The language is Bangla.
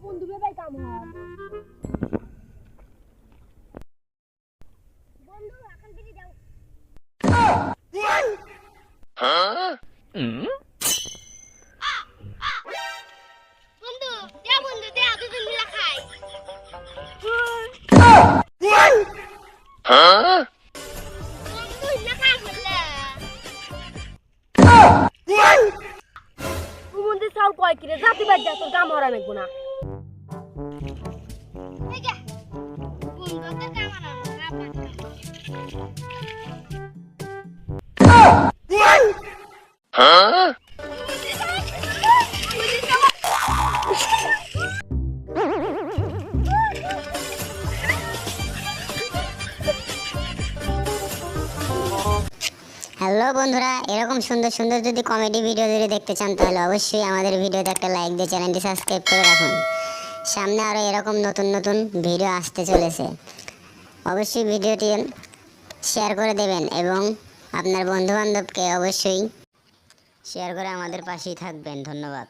বন্ধু বেবাই কাম হয় বন্ধু এখন বিড়ি দাও হ্যাঁ বন্ধু দে দুজন মিলে খাই হ্যাঁ বন্ধু না খা বললে বন্ধু চাল কয় কিরে জাতি বাদ তোর কাম হরা নাকবো না ঠিক আছে বন্ধু তো কাম হরা হ্যাঁ হ্যালো বন্ধুরা, এরকম সুন্দর সুন্দর যদি কমেডি ভিডিও যদি দেখতে চান তাহলে অবশ্যই আমাদের ভিডিওতে একটা লাইক দিয়ে চ্যানেলটি সাবস্ক্রাইব করে রাখুন। সামনে আরও এরকম নতুন নতুন ভিডিও আসতে চলেছে। অবশ্যই ভিডিওটি শেয়ার করে দেবেন এবং আপনার বন্ধুবান্ধবকে অবশ্যই শেয়ার করে আমাদের পাশেই থাকবেন। ধন্যবাদ।